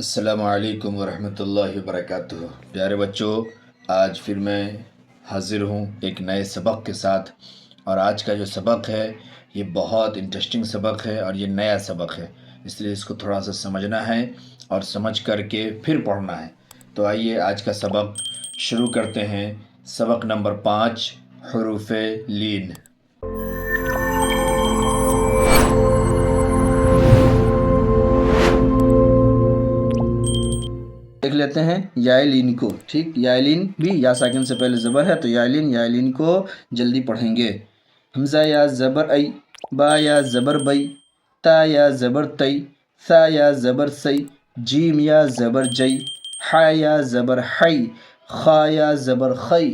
السلام علیکم ورحمۃ اللہ وبرکاتہ۔ پیارے بچوں، آج پھر میں حاضر ہوں ایک نئے سبق کے ساتھ، اور آج کا جو سبق ہے یہ بہت انٹرسٹنگ سبق ہے اور یہ نیا سبق ہے، اس لیے اس کو تھوڑا سا سمجھنا ہے اور سمجھ کر کے پھر پڑھنا ہے۔ تو آئیے آج کا سبق شروع کرتے ہیں۔ سبق نمبر 5، حروف لین۔ دیکھ لیتے ہیں یا لین کو، ٹھیک، یا لین بھی یا ساکن سے پہلے زبر ہے، تو یا لین کو جلدی پڑھیں گے۔ حمزہ یا زبر ای، با یا زبر بئی، تا یا زبر تئی، ثا یا زبر سی، جیم یا زبر جئی، حا یا زبر حی، خا یا زبر خی،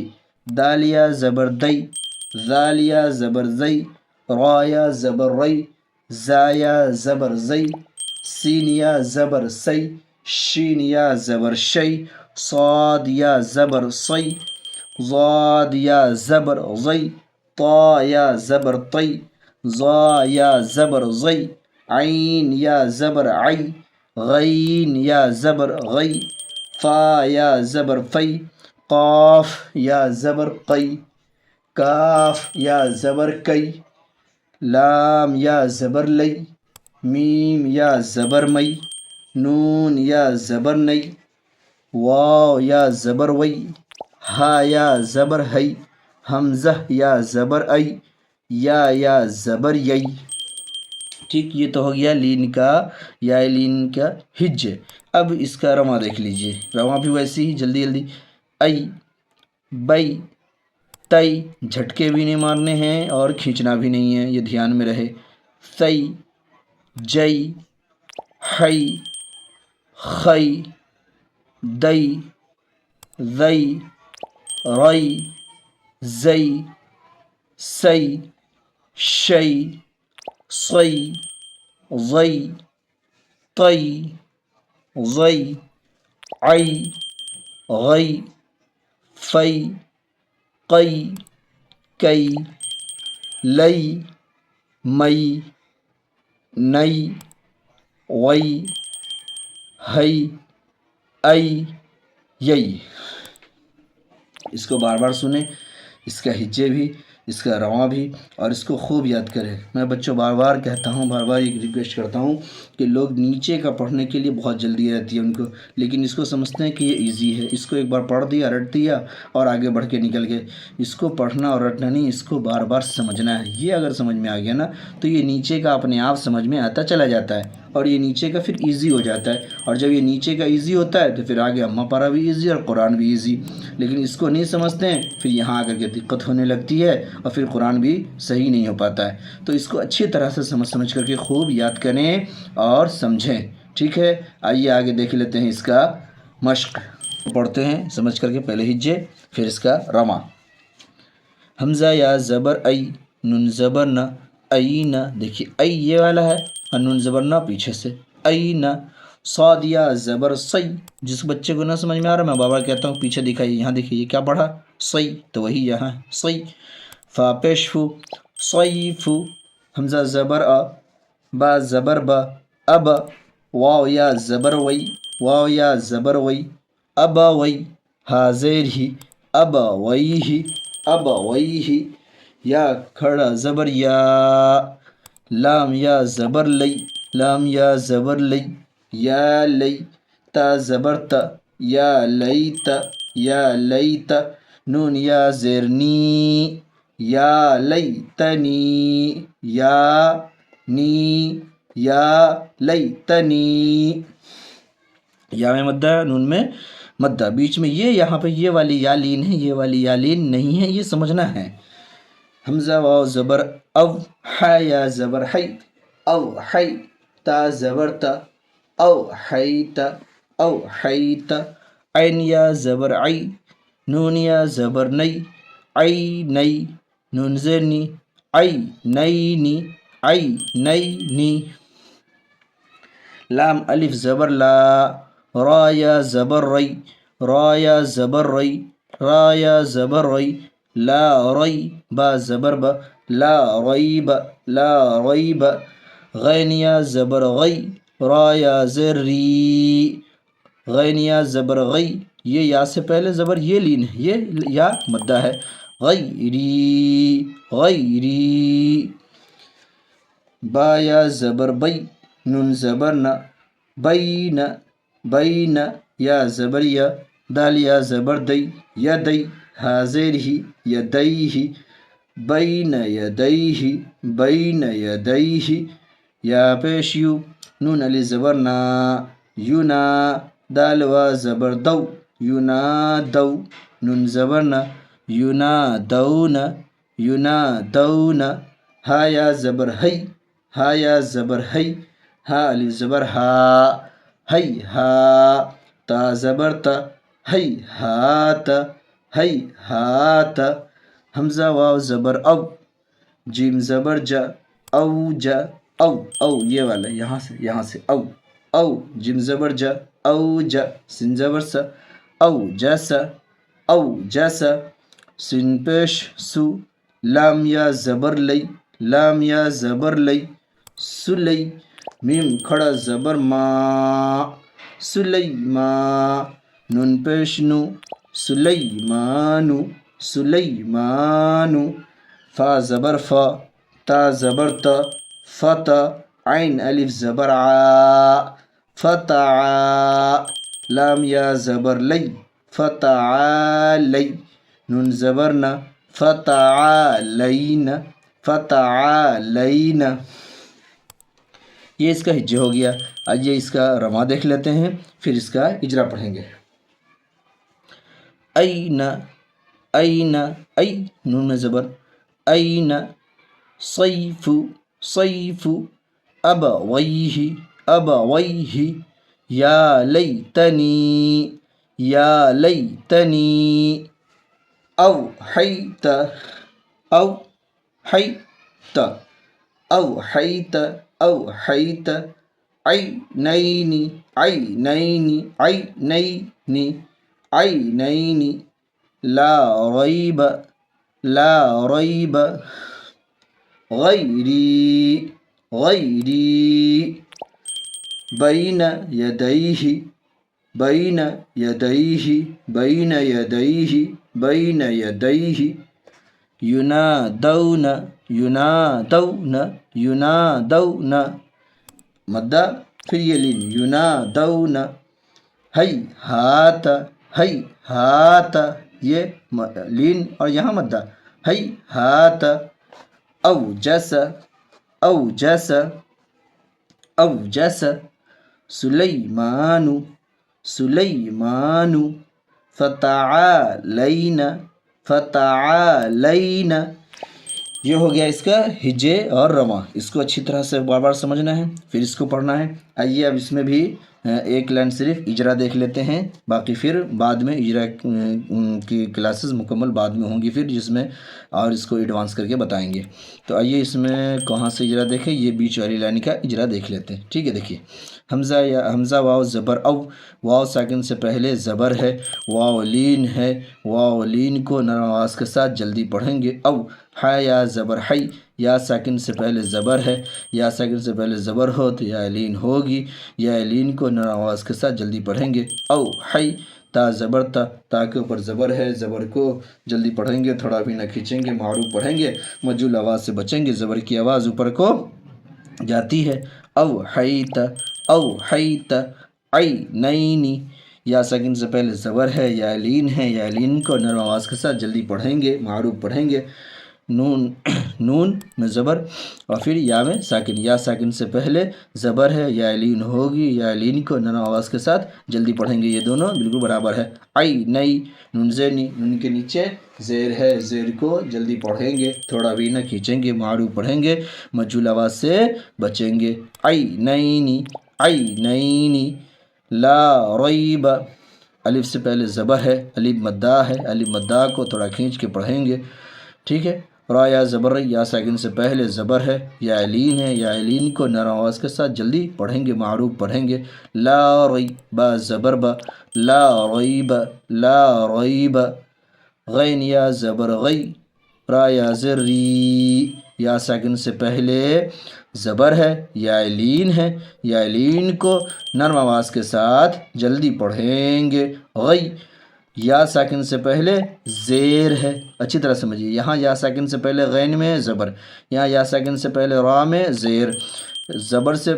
دال یا زبر دئی، ذال یا زبر زئی، را یا زبر ری، زا یا زبر زئی، سین یا زبر سی، شین یا زبر شی، صاد یا زبر صی، ضاد یا زبر ضی، طا یا زبر طی، ظا یا زبر ضی، عین یا زبر عی، غین یا زبر غی، فا یا زبر فی، قاف یا زبر قی، کاف یا زبر کئی، لام یا زبر لی، میم یا زبر مئی، نون یا زبر نئی، واو یا زبر وئی، ہا یا زبر ہئی، حمزہ یا زبر ای، یا زبر یئی۔ ٹھیک، یہ تو ہو گیا لین کا یا لین کا ہج۔ اب اس کا رواں دیکھ لیجئے، رواں بھی ویسے ہی جلدی ای، بئی، تئی، جھٹکے بھی نہیں مارنے ہیں اور کھینچنا بھی نہیں ہے، یہ دھیان میں رہے۔ ثئی، جئی، حی، خی، دئی، ذئی، رئی، زئی، سی، شی، صی، ضئی، طئی، ضئی، عی، غی، فی، قی، کئی، لئی، مئی، نئی، وئی، ہئی، ای، یئی۔ اس کو بار بار سنیں، اس کا ہجے بھی، اس کا رواں بھی، اور اس کو خوب یاد کریں۔ میں بچوں بار بار کہتا ہوں، بار بار ایک ریکویسٹ کرتا ہوں کہ لوگ نیچے کا پڑھنے کے لیے بہت جلدی رہتی ہے ان کو، لیکن اس کو سمجھتے ہیں کہ یہ ایزی ہے، اس کو ایک بار پڑھ دیا، رٹ دیا اور آگے بڑھ کے نکل گئے۔ اس کو پڑھنا اور رٹنا نہیں، اس کو بار بار سمجھنا ہے۔ یہ اگر سمجھ میں آ گیا نا تو یہ نیچے کا اپنے آپ سمجھ میں آتا چلا جاتا ہے، اور یہ نیچے کا پھر ایزی ہو جاتا ہے، اور جب یہ نیچے کا ایزی ہوتا ہے تو پھر آگے اماں پارا بھی ایزی اور قرآن بھی ایزی۔ لیکن اس کو نہیں سمجھتے ہیں، پھر یہاں آ کر کے دقت ہونے لگتی ہے اور پھر قرآن بھی صحیح نہیں ہو پاتا ہے۔ تو اس کو اچھی طرح سے سمجھ کر کے خوب یاد کریں اور سمجھیں، ٹھیک ہے۔ آئیے آگے دیکھ لیتے ہیں اس کا مشق، پڑھتے ہیں سمجھ کر کے، پہلے ہجے پھر اس کا رواں۔ حمزہ یا زبر ای، نون زبر نہ، این، دیکھیے ای یہ والا ہے اور نون زبر نہ پیچھے سے، این۔ صاد یا زبر سی، جس بچے کو نہ سمجھ میں آ رہا میں بابا کہتا ہوں پیچھے دکھائیے، یہاں دیکھیے یہ کیا پڑھا، سی، تو وہی یہاں سی۔ فا پیش فو، صیف۔ حمزہ زبر آ، با زبر با، اب، واو یا زبر وئی، واو یا زبر وئی، اب وئی، ہا زیر ہی، اب وئی ہی، اب وئی ہی۔ یا کھڑا زبر یا، لام یا زبر لئی، لام یا زبر لئی، یا لئی، تا زبر تا، یا لئی تا، یا لئی تا۔ نون یا زیر نی، یا لئی تنی، یا نی، یا لئی تنی۔ یا میں مدہ، نون میں مدہ، بیچ میں یہ یہاں پہ یہ والی یا لین ہے، یہ والی یا لین نہیں ہے، یہ سمجھنا ہے۔ حمزہ واو زبر او، حا یا زبر حی، او حی، تا زبر تا، او حیت، او حیت۔ عین یا زبر عی، نون یا زبر نئی، عی نئی، نون زیر نی، عی نئی نی، عی نئی نی۔ لام الف زبر لا، را یا زبر ری، را یا زبر ری، را یا زبر ری، لا ری، با زبر با، لا ریب، لا ریب۔ غین یا زبر غی، را یا زر ری، غین یا زبر غی، یہ یا سے پہلے زبر یہ لین ہے، یہ یا مدہ ہے، غیری غیری، با یا زبر بی، نون زبر نہ، بین بین، یا زبر یا، دال یا زبر دی، یدی، ہا زیر ہی، یدیہ، بین یدیہ بین یدیہ، یا پیش یو، نون علی زبر نا، یونا، دال وا زبر دو، ینادو، نون زبر نا، ینادون ینادون، ہا یا زبر ہی، ہا یا زبر ہی، ہا علی زبر ہا، ہی ہا، تا زبر تا، ہی ہات ہی ہات، حمزہ واو زبر او، جیم زبر جا، او جا، او او، یہ والا یہاں سے او، او، جیم زبر جا، او جا، سین زبر سا، او جیسا، او جیسا، سین پیش سو، لام یا زبر لئی، لام یا زبر لئی، سلی، میم کھڑا زبر ما، سلیما، نون پیش نو، سلیمانو سلیمانو، فا زبر فا، تا زبر تا، فتا، عین الف زبر ع، فتع، لام یا زبر لی، فتعالی، نون زبر نا، فتعالین فتعالین، یہ اس کا ہجے ہو گیا۔ آئیے اس کا رواں دیکھ لیتے ہیں، پھر اس کا اجرا پڑھیں گے۔ این این، ای، نون میں زبر، این، صیف صیف، ابویہ ابویہ، یا لیتنی یا لیتنی، اوحیت اوحیت اوحیت اوحیت، عینین عینین عینین عینین، لا ریب لا ریب، غیری غیری، بین یدیہ بین یدیہ بین یدیہ بین یدیہ، ینادون ینادون ینادون، مدہ پھر یہ لین، ینادون، ہیہات ہیہات، یہ لین اور یہاں مدہ، ہیہات، اوجس اوجس اوجس، سلیمان سلیمان، فتعالین فتعالین، یہ ہو گیا اس کا ہجے اور رواں۔ اس کو اچھی طرح سے بار بار سمجھنا ہے، پھر اس کو پڑھنا ہے۔ آئیے اب اس میں بھی ایک لائن صرف اجرا دیکھ لیتے ہیں، باقی پھر بعد میں اجرا کی کلاسز مکمل بعد میں ہوں گی پھر، جس میں اور اس کو ایڈوانس کر کے بتائیں گے۔ تو آئیے اس میں کہاں سے اجرا دیکھیں، یہ بیچ والی لائن کا اجرا دیکھ لیتے ہیں، ٹھیک ہے۔ دیکھیے، حمزہ واو زبر او، واو ساکن سے پہلے زبر ہے، واو لین ہے، واو لین کو نرم آواز کے ساتھ جلدی پڑھیں گے، او، ہا یا زبر ہی، یا ساکن سے پہلے زبر ہے، یا ساکن سے پہلے زبر ہو تو یا لین ہوگی، یا لین کو نرم آواز کے ساتھ جلدی پڑھیں گے، او ہی، تا زبر تا، تا کے اوپر زبر ہے، زبر کو جلدی پڑھیں گے، تھوڑا بھی نہ کھینچیں گے، معروف پڑھیں گے، مجھول آواز سے بچیں گے، زبر کی آواز اوپر کو جاتی ہے، اوحیت اوحیت، عینین، یا ساکن سے پہلے زبر ہے، یا لین ہے، یا لین کو نرم آواز کے ساتھ جلدی پڑھیں گے، معروف پڑھیں گے، نون میں زبر اور پھر یا میں ساکن، یا ساکن سے پہلے زبر ہے، یا لین ہوگی، یا لین کو نرم آواز کے ساتھ جلدی پڑھیں گے، یہ دونوں بالکل برابر ہے، عینی، نون زینی، نون کے نیچے زیر ہے، زیر کو جلدی پڑھیں گے، تھوڑا بھی نہ کھینچیں گے، معروف پڑھیں گے، مجھول آواز سے بچیں گے، عینین عینین، لا ریب، الف سے پہلے زبر ہے، الف مدہ ہے، الف مدہ کو تھوڑا کھینچ کے پڑھیں گے، ٹھیک ہے۔ را یا زبر، یا ساکن سے پہلے زبر ہے، یا لین ہے، یا لین کو نرم آواز کے ساتھ جلدی پڑھیں گے، معروف پڑھیں گے، لا ریب، زبر با، لا ریب لا ریب، غین یا زبر غی، را یا زر ری، یا ساکن سے پہلے زبر ہے، یائلین ہے، یائلین کو نرم آواز کے ساتھ جلدی پڑھیں گے۔ غی، یا ساکن سے پہلے زیر ہے، اچھی طرح سمجھیے، یہاں یا ساکن سے پہلے غین میں زبر، یہاں یا ساکن سے پہلے را میں زیر، زبر سے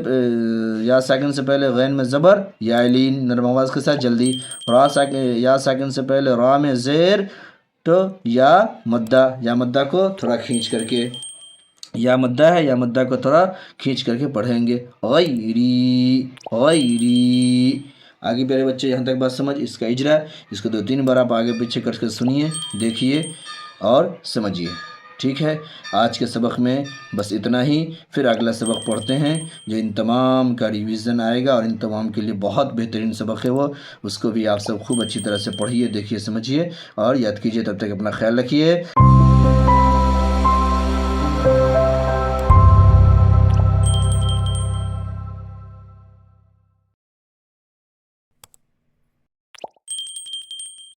یا ساکن سے پہلے غین میں زبر، یائلین نرم آواز کے ساتھ جلدی، یا ساکن سے پہلے را میں زیر تو یا مدہ کو تھوڑا کھینچ کر کے، یا مدہ ہے، یا مدہ کو تھوڑا کھینچ کر کے پڑھیں گے۔ غیری، غیری۔ آگے پیارے بچے یہاں تک بات سمجھ، اس کا اجرا، اس کو 2-3 بار آپ آگے پیچھے کر کے سنیے، دیکھیے اور سمجھیے، ٹھیک ہے۔ آج کے سبق میں بس اتنا ہی، پھر اگلا سبق پڑھتے ہیں جو ان تمام کا ریویژن آئے گا، اور ان تمام کے لیے بہت بہترین سبق ہے وہ، اس کو بھی آپ سب خوب اچھی طرح سے پڑھیے، دیکھیے، سمجھیے اور یاد کیجیے۔ تب تک اپنا خیال رکھیے۔